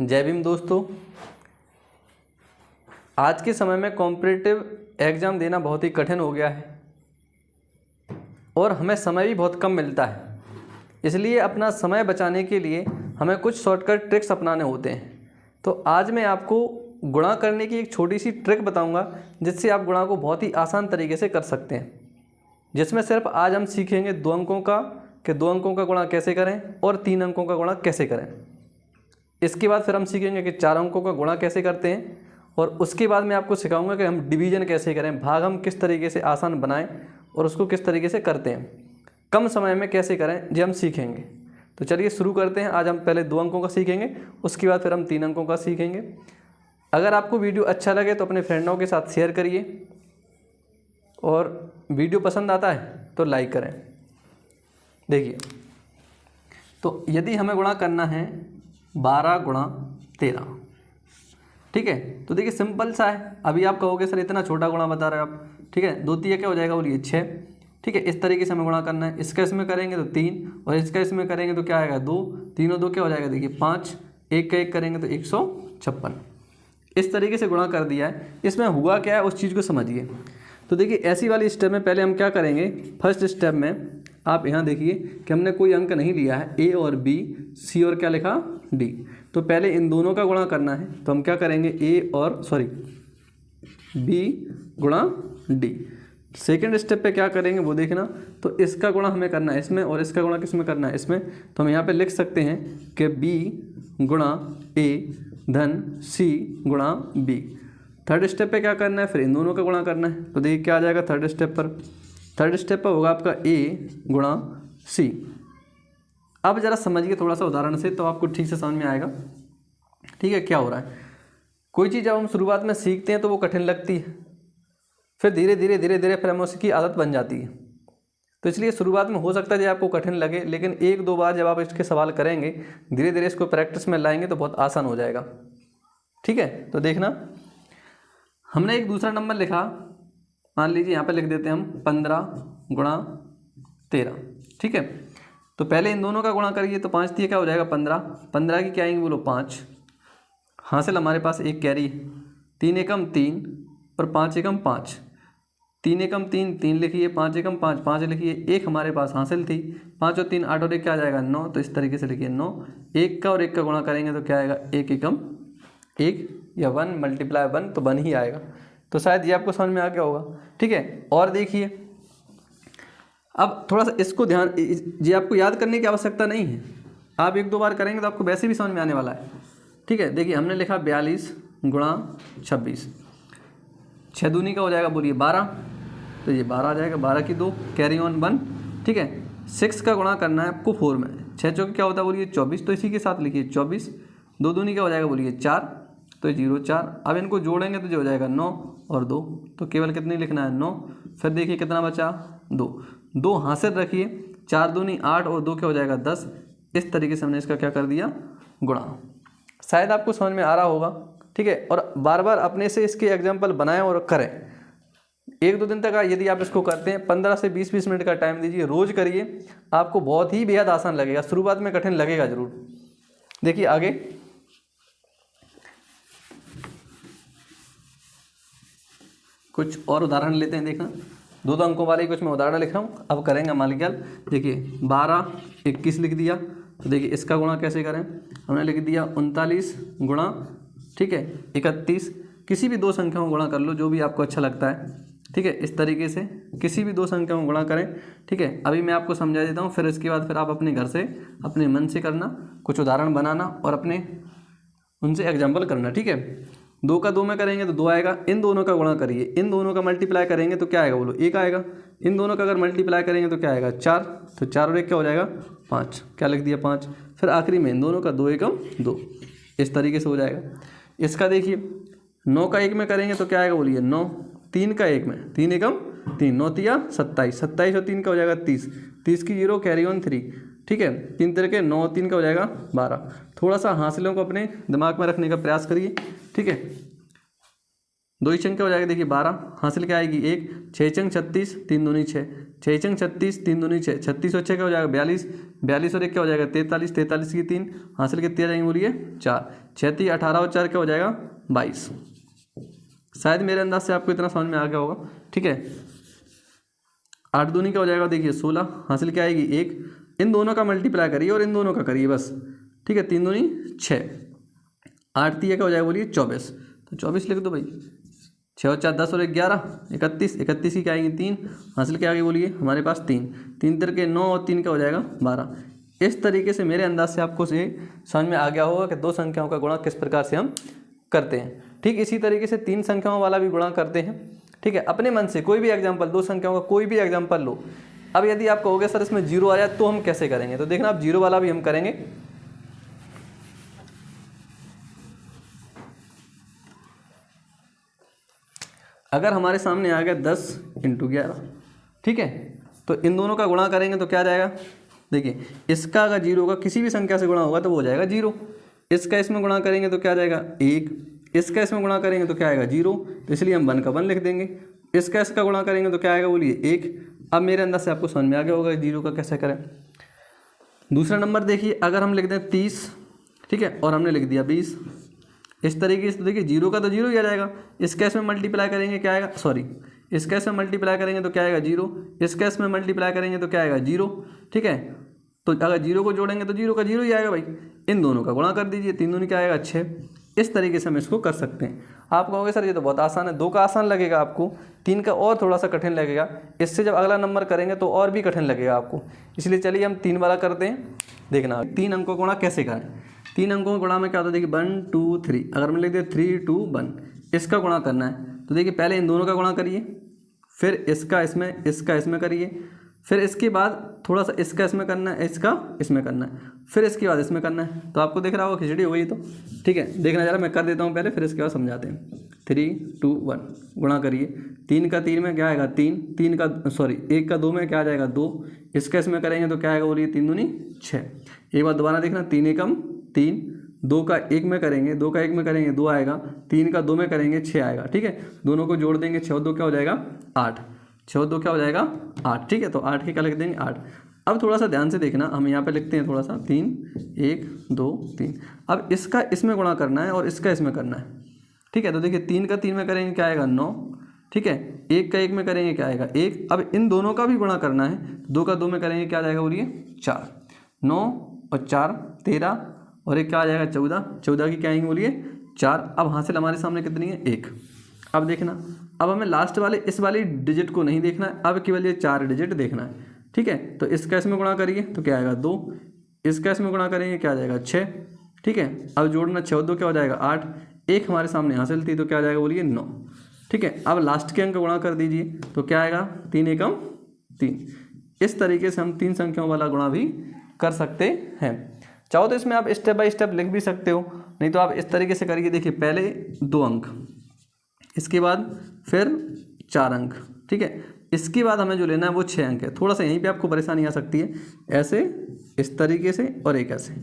जय भीम दोस्तों। आज के समय में कॉम्पिटिटिव एग्ज़ाम देना बहुत ही कठिन हो गया है और हमें समय भी बहुत कम मिलता है। इसलिए अपना समय बचाने के लिए हमें कुछ शॉर्टकट ट्रिक्स अपनाने होते हैं। तो आज मैं आपको गुणा करने की एक छोटी सी ट्रिक बताऊंगा जिससे आप गुणा को बहुत ही आसान तरीके से कर सकते हैं। जिसमें सिर्फ आज हम सीखेंगे 2 अंकों का कि 2 अंकों का गुणा कैसे करें और 3 अंकों का गुणा कैसे करें। इसके बाद फिर हम सीखेंगे कि 4 अंकों का गुणा कैसे करते हैं और उसके बाद मैं आपको सिखाऊंगा कि हम डिवीज़न कैसे करें, भाग हम किस तरीके से आसान बनाएं और उसको किस तरीके से करते हैं, कम समय में कैसे करें, ये हम सीखेंगे। तो चलिए शुरू करते हैं। आज हम पहले 2 अंकों का सीखेंगे, उसके बाद फिर हम 3 अंकों का सीखेंगे। अगर आपको वीडियो अच्छा लगे तो अपने फ्रेंडों के साथ शेयर करिए और वीडियो पसंद आता है तो लाइक करें। देखिए, तो यदि हमें गुणा करना है 12 गुणा 13, ठीक है, तो देखिए सिंपल सा है। अभी आप कहोगे सर इतना छोटा गुणा बता रहे हो आप, ठीक है, 2 3 क्या हो जाएगा, बोलिए 6, ठीक है। इस तरीके से हमें गुणा करना है। इसका इसमें करेंगे तो 3 और इसका इसमें करेंगे तो क्या आएगा 2, 3 और 2 क्या हो जाएगा, देखिए 5, 1 का 1 करेंगे तो 156। इस तरीके से गुणा कर दिया है। इसमें हुआ क्या है उस चीज़ को समझिए। तो देखिए ऐसी वाली स्टेप में पहले हम क्या करेंगे, फर्स्ट स्टेप में आप यहाँ देखिए कि हमने कोई अंक नहीं लिया है, ए और बी, सी और क्या लिखा, डी। तो पहले इन दोनों का गुणा करना है। तो हम क्या करेंगे, बी गुणा डी। सेकेंड स्टेप पे क्या करेंगे वो देखना। तो इसका गुणा हमें करना है इसमें और इसका गुणा किस में करना है, इसमें। तो हम यहाँ पे लिख सकते हैं कि बी गुणा ए धन सी गुणा बी। थर्ड स्टेप पे क्या करना है, फिर इन दोनों का गुणा करना है। तो देखिए क्या आ जाएगा थर्ड स्टेप पर होगा आपका ए गुणा सी। अब ज़रा समझिए थोड़ा सा उदाहरण से तो आपको ठीक से समझ में आएगा, ठीक है, क्या हो रहा है। कोई चीज़ जब हम शुरुआत में सीखते हैं तो वो कठिन लगती है, फिर धीरे धीरे फिर हमें उसकी आदत बन जाती है। तो इसलिए शुरुआत में हो सकता है जो आपको कठिन लगे, लेकिन 1-2 बार जब आप इसके सवाल करेंगे, धीरे धीरे इसको प्रैक्टिस में लाएंगे तो बहुत आसान हो जाएगा, ठीक है। तो देखना, हमने एक दूसरा नंबर लिखा, मान लीजिए यहाँ पे लिख देते हैं हम 15 गुणा 13, ठीक है। तो पहले इन दोनों का गुणा करिए। तो 5 क्या हो जाएगा 15, 15 की क्या आएंगे बोलो 5। हासिल हमारे पास एक कैरी है, 3 एकम 3 और 5 एकम 5। 3 एकम 3, 3 लिखिए, 5 एकम 5, 5 लिखिए। एक हमारे पास हासिल थी, 5 और 3 8 और 1 क्या आ जाएगा 9। तो इस तरीके से लिखिए 9। 1 का और 1 का गुणा करेंगे तो क्या आएगा, 1 एकम 1 या 1 मल्टीप्लाई 1 तो 1 ही आएगा। तो शायद ये आपको समझ में आ गया होगा, ठीक है। और देखिए अब थोड़ा सा इसको ध्यान, ये आपको याद करने की आवश्यकता नहीं है, आप 1-2 बार करेंगे तो आपको वैसे भी समझ में आने वाला है, ठीक है। देखिए हमने लिखा 42 गुणा 26, 6 दूनी का हो जाएगा बोलिए 12। तो ये 12 आ जाएगा, 12 की 2 कैरी ऑन 1, ठीक है। 6 का गुणा करना है आपको 4 में, 6 चौके क्या होता है बोलिए 24। तो इसी के साथ लिखिए 24, 2 दूनी का हो जाएगा बोलिए 4, तो 0 4। अब इनको जोड़ेंगे तो जो हो जाएगा 9 और 2, तो केवल कितनी लिखना है 9। फिर देखिए कितना बचा 2 हासिल रखिए, 4 दूनी 8 और 2 क्या हो जाएगा 10। इस तरीके से हमने इसका क्या कर दिया, गुणा। शायद आपको समझ में आ रहा होगा, ठीक है। और बार बार अपने से इसके एग्जाम्पल बनाएं और करें। 1-2 दिन तक यदि आप इसको करते हैं, 15 से 20 मिनट का टाइम दीजिए, रोज़ करिए, आपको बहुत ही बेहद आसान लगेगा। शुरुआत में कठिन लगेगा जरूर। देखिए आगे, कुछ और उदाहरण लेते हैं। देखना 2 अंकों वाले कुछ मैं उदाहरण लिख रहा हूँ, अब करेंगे मालिकल। देखिए 12 21 लिख दिया। तो देखिए इसका गुणा कैसे करें, हमने लिख दिया 39 गुणा, ठीक है, 31। किसी भी 2 संख्याओं को गुणा कर लो, जो भी आपको अच्छा लगता है, ठीक है। इस तरीके से किसी भी 2 संख्याओं को गुणा करें, ठीक है। अभी मैं आपको समझा देता हूँ, फिर इसके बाद फिर आप अपने घर से अपने मन से करना, कुछ उदाहरण बनाना और अपने उनसे एग्जाम्पल करना, ठीक है। 2 का 2 में करेंगे तो 2 आएगा। इन दोनों का गुणा करिए, इन दोनों का मल्टीप्लाई करेंगे तो क्या आएगा बोलो 1 आएगा। इन दोनों का अगर मल्टीप्लाई करेंगे तो क्या आएगा 4। तो 4 और 1 क्या हो जाएगा 5, क्या लिख दिया 5। फिर आखिरी में इन दोनों का 2 एकम 2, इस तरीके से हो जाएगा। इसका देखिए 9 का 1 में करेंगे तो क्या आएगा बोलिए 9। 3 का 1 में 3 एकम 3, 9 तिया 27, 27 और 3 का हो जाएगा 30, 30 की 0 कैरी ऑन 3, ठीक है। 3 तरीके 9 और 3 का हो जाएगा 12। थोड़ा सा हासिलों को अपने दिमाग में रखने का प्रयास करिए, ठीक है। दो ही संख्या हो जाएगा, देखिए 12 हासिल क्या आएगी 1, 6 चंग 36, 3 दूनी 6, 6 चंग 36, 3 दूनी 6, 36 और 6 क्या हो जाएगा 42, 42 और 1 क्या हो जाएगा 43, 43 की 3 हासिल कितनी आ जाएंगे बोलिए 4, 6 3 18 और 4 क्या हो जाएगा 22। शायद मेरे अंदाज से आपको इतना समझ में आ गया होगा। ठीक है, 8 दूनी क्या हो जाएगा देखिए 16 हासिल क्या आएगी 1, इन दोनों का मल्टीप्लाई करिए और इन दोनों का करिए बस। ठीक है, 3 दूनी 6, 8 3 क्या हो जाएगा बोलिए 24, तो 24 लिख दो भाई। 6 और 4 10 और 1 11, 31, 31 की क्या आएंगी 3 हासिल क्या आगे बोलिए हमारे पास 3, 3 तिरके 9 और 3 क्या हो जाएगा 12। इस तरीके से मेरे अंदाज से आपको से समझ में आ गया होगा कि दो संख्याओं का गुणा किस प्रकार से हम करते हैं। ठीक इसी तरीके से 3 संख्याओं वाला भी गुणा करते हैं। ठीक है, अपने मन से कोई भी एग्जाम्पल, दो संख्याओं का कोई भी एग्जाम्पल लो। अब यदि आप कहोगे सर इसमें 0 आ जाए तो हम कैसे करेंगे, तो देखना आप 0 वाला भी हम करेंगे। अगर हमारे सामने आ गया 10 × 11, ठीक है, तो इन दोनों का गुणा करेंगे तो क्या जाएगा, देखिए इसका अगर 0 का किसी भी संख्या से गुणा होगा तो वो हो जाएगा 0, इसका इसमें गुणा करेंगे तो क्या जाएगा 1, इसका इसमें गुणा करेंगे तो क्या आएगा 0, तो इसलिए हम 1 का 1 लिख देंगे। इसका गुणा करेंगे तो क्या आएगा बोलिए 1। अब मेरे अंदर से आपको समझ में आ गया होगा 0 का कैसे करें। दूसरा नंबर देखिए, अगर हम लिख दें 30, ठीक है, और हमने लिख दिया 20, इस तरीके से तो देखिए 0 का तो 0 ही आ जाएगा। इसका इसमें मल्टीप्लाई करेंगे क्या आएगा, सॉरी इसका इसमें मल्टीप्लाई करेंगे तो क्या आएगा 0, इसका इसमें मल्टीप्लाई करेंगे तो क्या आएगा 0। ठीक है, तो अगर 0 को जोड़ेंगे तो 0 का 0 ही आएगा भाई। इन दोनों का गुणा कर दीजिए, 3 दूनी क्या आएगा 6। इस तरीके से हम इसको कर सकते हैं। आप कहोगे सर ये तो बहुत आसान है, 2 का आसान लगेगा आपको, 3 का और थोड़ा सा कठिन लगेगा, इससे जब अगला नंबर करेंगे तो और भी कठिन लगेगा आपको। इसलिए चलिए हम 3 वाला करते हैं। देखना 3 अंकों का गुणा कैसे करें। 3 अंकों का गुणा में क्या होता है, देखिए 1 2 3, अगर हम लिख दें 3 2 1, इसका गुणा करना है तो देखिए पहले इन दोनों का गुणा करिए, फिर इसका इसमें करिए, फिर इसके बाद थोड़ा सा इसका इसमें करना है, इसका इसमें करना है, फिर इसके बाद इसमें करना है। तो आपको दिख रहा होगा खिचड़ी हो गई। तो ठीक है, देखना जरा मैं कर देता हूँ पहले, फिर इसके बाद समझाते हैं। 3 2 1 गुणा करिए, 3 का 3 में क्या आएगा 3, 1 का 2 में क्या आ जाएगा 2, इसका इसमें करेंगे तो क्या आएगा बोलिए 3 दूनी 6। एक बार दोबारा देखना, 3 एकम 3, 2 का 1 में करेंगे, 2 का 1 में करेंगे 2 आएगा, 3 का 2 में करेंगे 6 आएगा। ठीक है, दोनों को जोड़ देंगे, 6 और 2 क्या हो जाएगा 8, 6 और 2 क्या हो जाएगा 8। ठीक है, तो 8 के क्या लिख देंगे 8। अब थोड़ा सा ध्यान से देखना, हम यहाँ पे लिखते हैं थोड़ा सा 3 1 2 3। अब इसका इसमें गुणा करना है और इसका इसमें करना है। ठीक है, तो देखिए 3 का 3 में करेंगे क्या आएगा 9, ठीक है, 1 का 1 में करेंगे क्या आएगा 1। अब इन दोनों का भी गुणा करना है, 2 का 2 में करेंगे क्या आ जाएगा बोलिए 4, 9 और 4 13, और एक क्या आ जाएगा 14, 14 की क्या आएंगे बोलिए 4। अब हासिल हमारे सामने कितनी है 1। अब देखना, अब हमें लास्ट वाले इस वाली डिजिट को नहीं देखना है, अब केवल ये 4 डिजिट देखना है। ठीक है, तो इसका इसमें गुणा करिए तो क्या आएगा 2, इसका इसमें गुणा करेंगे क्या आ जाएगा 6। ठीक है, अब जोड़ना 6 और 2 क्या हो जाएगा 8, 1 हमारे सामने हासिल थी तो क्या आ जाएगा बोलिए 9। ठीक है, अब लास्ट के अंक का गुणा कर दीजिए तो क्या आएगा 3 एकम 3। इस तरीके से हम 3 संख्याओं वाला गुणा भी कर सकते हैं। चाहो तो इसमें आप स्टेप बाय स्टेप लिख भी सकते हो, नहीं तो आप इस तरीके से करिए। देखिए पहले 2 अंक, इसके बाद फिर 4 अंक, ठीक है, इसके बाद हमें जो लेना है वो 6 अंक है। थोड़ा सा यहीं पे आपको परेशानी आ सकती है, ऐसे इस तरीके से और एक ऐसे।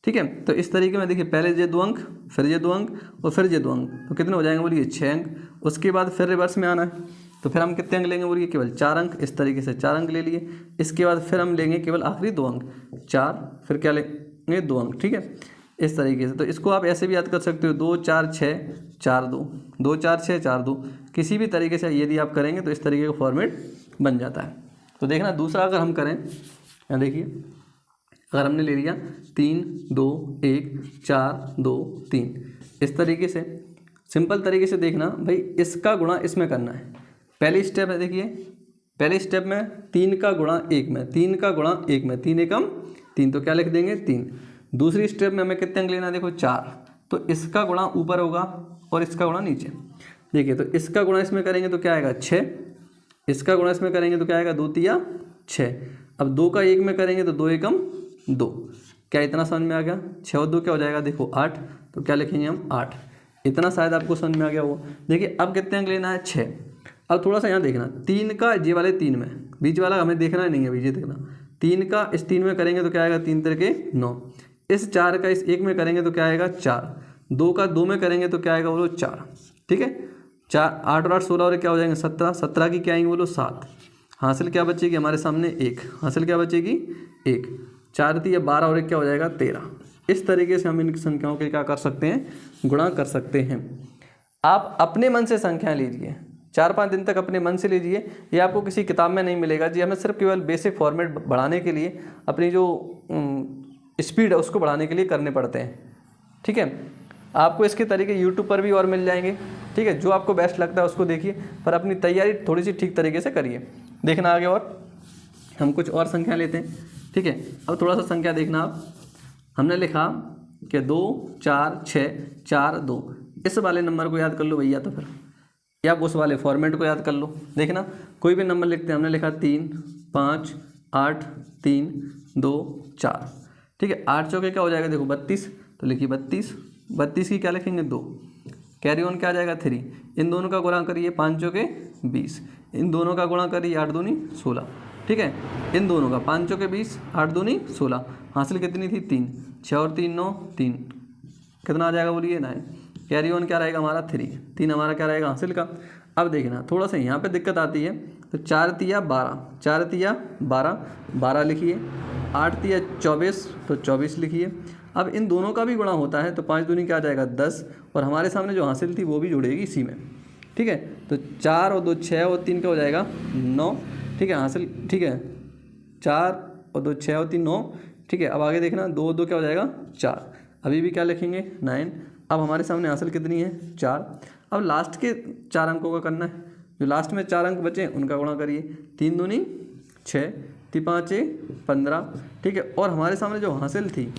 ठीक है, तो इस तरीके में देखिए पहले ये 2 अंक, फिर ये 2 अंक और फिर ये 2 अंक, तो कितने हो जाएंगे बोलिए 6 अंक। उसके बाद फिर रिवर्स में आना है, तो फिर हम कितने अंक लेंगे बोलिए केवल 4 अंक। इस तरीके से 4 अंक ले लिए। इसके बाद फिर हम लेंगे केवल आखिरी 2 अंक 4, फिर क्या लेंगे 2 अंक। ठीक है, इस तरीके से। तो इसको आप ऐसे भी याद कर सकते हो 2 4 6 4 2, 2 4 6 4 2, किसी भी तरीके से यदि आप करेंगे तो इस तरीके का फॉर्मेट बन जाता है। तो देखना दूसरा अगर हम करें, यहाँ देखिए अगर हमने ले लिया 3 2 1 4 2 3, इस तरीके से सिंपल तरीके से देखना भाई, इसका गुणा इसमें करना है। पहली स्टेप है, देखिए पहले स्टेप में 3 का गुणा 1 में, 3 का गुणा 1 में, 3 एकम 3, तो क्या लिख देंगे 3। दूसरी स्टेप में हमें कितने अंक लेना है, देखो 4, तो इसका गुणा ऊपर होगा और इसका गुणा नीचे। देखिए तो इसका गुणा इसमें करेंगे तो क्या आएगा 6, इसका गुणा इसमें करेंगे तो क्या आएगा 2 3 6। अब 2 का 1 में करेंगे तो 2 एकम 2, क्या इतना समझ में आ गया। 6 और 2 क्या हो जाएगा देखो 8, तो क्या लिखेंगे हम 8। इतना शायद आपको समझ में आ गया होगा। देखिए अब कितने अंक लेना है 6। अब थोड़ा सा यहाँ देखना, 3 का ये वाले 3 में, बीच वाला हमें देखना नहीं है अभी, ये देखना 3 का इस 3 में करेंगे तो क्या आएगा 3 3 के 9, इस 4 का इस 1 में करेंगे तो क्या आएगा 4, 2 का 2 में करेंगे तो क्या आएगा बोलो 4। ठीक है, 8 और 8 16 और क्या हो जाएंगे 17, 17 की क्या आएंगे बोलो 7, हासिल क्या बचेगी हमारे सामने 1, हासिल क्या बचेगी 1, 4 3 12 और 1 क्या हो जाएगा 13। इस तरीके से हम इन संख्याओं के क्या कर सकते हैं, गुणा कर सकते हैं। आप अपने मन से संख्या लीजिए, 4-5 दिन तक अपने मन से लीजिए, ये आपको किसी किताब में नहीं मिलेगा जी। हमें सिर्फ केवल बेसिक फॉर्मेट बढ़ाने के लिए, अपनी जो स्पीड है उसको बढ़ाने के लिए करने पड़ते हैं, ठीक है। आपको इसके तरीके यूट्यूब पर भी और मिल जाएंगे, ठीक है। जो आपको बेस्ट लगता है उसको देखिए, पर अपनी तैयारी थोड़ी सी ठीक तरीके से करिए। देखना आगे, और हम कुछ और संख्या लेते हैं, ठीक है। अब थोड़ा सा संख्या देखना आप, हमने लिखा कि 2 4 6 4 2, इस वाले नंबर को याद कर लो भैया, तो फिर या उस वाले फॉर्मेट को याद कर लो। देखना कोई भी नंबर लिखते हैं, हमने लिखा 3 5 8 3 2 4, ठीक है। 8 चौके क्या हो जाएगा देखो 32, तो लिखिए 32, 32 की क्या लिखेंगे 2, कैरी ऑन क्या आ जाएगा 3, इन दोनों का गुणा करिए 5 चौके 20, इन दोनों का गुणा करिए 8 दूनी 16, ठीक है। इन दोनों का 5 चौके 20, 8 दूनी 16, हासिल कितनी थी 3, 6 और 3 9, 3 कितना आ जाएगा बोलिए 9, कैरी ऑन क्या रहेगा हमारा 3, 3 हमारा क्या रहेगा हासिल का। अब देखना थोड़ा सा यहाँ पे दिक्कत आती है, तो 4 तिया 12, 4 तिया 12, 12 लिखिए, 8 तिया 24, तो 24 लिखिए। अब इन दोनों का भी गुणा होता है, तो 5 दूनी क्या आ जाएगा 10, और हमारे सामने जो हासिल थी वो भी जुड़ेगी इसी में, ठीक है। तो 4 और 2 6 और 3 क्या हो जाएगा 9, ठीक है हासिल, ठीक है। 4 और 2 6 और 3 9, ठीक है। अब आगे देखना 2 2 क्या हो जाएगा 4, अभी भी क्या लिखेंगे 9। अब हमारे सामने हासिल कितनी है 4। अब लास्ट के 4 अंकों का करना है, जो लास्ट में 4 अंक बचे उनका गुणा करिए, 3 दूनी 6, 3 5 15, ठीक है। और हमारे सामने जो हासिल थी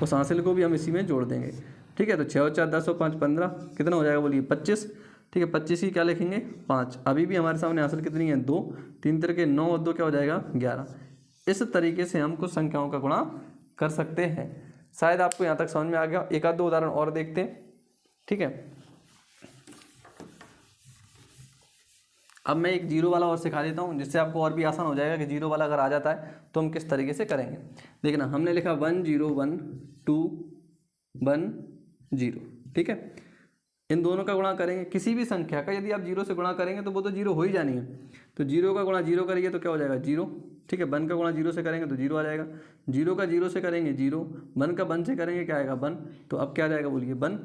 उस हासिल को भी हम इसी में जोड़ देंगे, ठीक है। तो 6 और 4 10 और 5 15, कितना हो जाएगा बोलिए 25, ठीक है। 25 की क्या लिखेंगे 5, अभी भी हमारे सामने हासिल कितनी है 2, 3 तिरके 9 और 2 क्या हो जाएगा 11। इस तरीके से हम कुछ संख्याओं का गुणा कर सकते हैं। शायद आपको यहाँ तक समझ में आ गया। एक आध दो उदाहरण और देखते हैं, ठीक है। अब मैं एक जीरो वाला और सिखा देता हूँ, जिससे आपको और भी आसान हो जाएगा कि जीरो वाला अगर आ जाता है तो हम किस तरीके से करेंगे। देखना हमने लिखा 1 0 1 2 1 0, ठीक है। इन दोनों का गुणा करेंगे, किसी भी संख्या का यदि आप जीरो से गुणा करेंगे तो वो तो जीरो हो ही जानी है। तो जीरो का गुणा जीरो करिए तो क्या हो जाएगा जीरो, ठीक है। 1 का गुणा जीरो से करेंगे तो जीरो आ जाएगा, जीरो का जीरो से करेंगे जीरो, 1 का 1 से करेंगे क्या आएगा 1, तो अब क्या आ जाएगा बोलिए 1,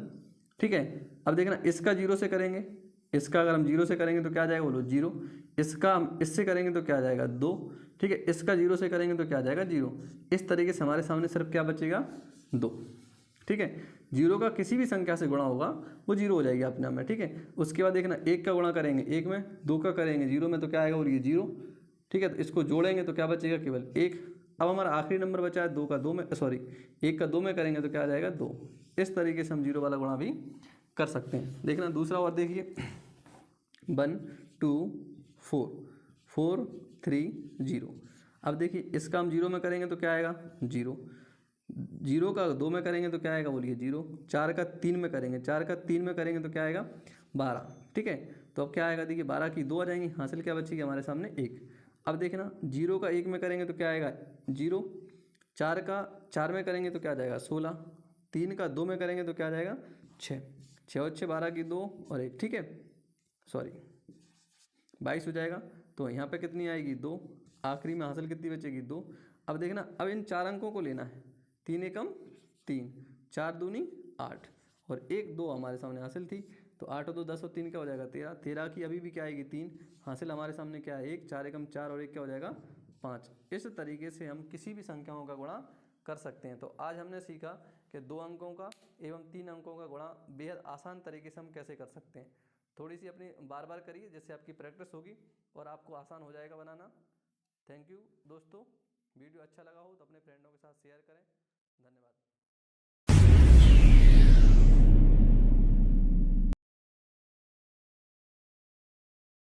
ठीक है। अब देखना इसका जीरो से करेंगे, इसका अगर हम जीरो से करेंगे तो क्या आ जाएगा बोलो जीरो, इसका हम इससे करेंगे तो क्या आ जाएगा 2, ठीक है। इसका जीरो से करेंगे तो क्या आ जाएगा 0। इस तरीके से हमारे सामने सिर्फ क्या बचेगा 2, ठीक है। जीरो का किसी भी संख्या से गुणा होगा वो जीरो हो जाएगी अपने आप में, ठीक है। उसके बाद देखना 1 का गुणा करेंगे 1 में, 2 का करेंगे 0 में, तो क्या आएगा बोलिए 0, ठीक है। तो इसको जोड़ेंगे तो क्या बचेगा केवल 1। अब हमारा आखिरी नंबर बचा है 2 का 2 में, सॉरी 1 का 2 में करेंगे तो क्या आ जाएगा 2। इस तरीके से हम जीरो वाला गुणा भी कर सकते हैं। देखना दूसरा और देखिए 1 2 4 4 3 0। अब देखिए इसका हम जीरो में करेंगे तो क्या आएगा 0, जीरो का 2 में करेंगे तो क्या आएगा बोलिए 0, 4 का 3 में करेंगे, 4 का 3 में करेंगे तो क्या आएगा 12, ठीक है। तो अब क्या आएगा देखिए 12 की 2 आ जाएंगी, हासिल क्या बचेगी हमारे सामने 1। अब देखना 0 का 1 में करेंगे तो क्या आएगा 0, 4 का 4 में करेंगे तो क्या आ जाएगा 16, 3 का 2 में करेंगे तो क्या आ जाएगा 6, 6 और 6 12 की 2 और 1, ठीक है, सॉरी 22 हो जाएगा। तो यहाँ पे कितनी आएगी 2, आखिरी में हासिल कितनी बचेगी 2। अब देखना अब इन 4 अंकों को लेना है, 3 एकम 3, 4 दूनी 8 और 1 2 हमारे सामने हासिल थी, तो 8 और 2 10 और 3 क्या हो जाएगा 13, 13 की अभी भी क्या आएगी 3, हासिल हमारे सामने क्या है 1, 4 एकम 4 और 1 क्या हो जाएगा 5। इस तरीके से हम किसी भी संख्याओं का गुणा कर सकते हैं। तो आज हमने सीखा कि 2 अंकों का एवं 3 अंकों का गुणा बेहद आसान तरीके से हम कैसे कर सकते हैं। थोड़ी सी अपनी बार बार करिए, जिससे आपकी प्रैक्टिस होगी और आपको आसान हो जाएगा बनाना। थैंक यू दोस्तों, वीडियो अच्छा लगा हो तो अपने फ्रेंडों के साथ शेयर करें। धन्यवाद।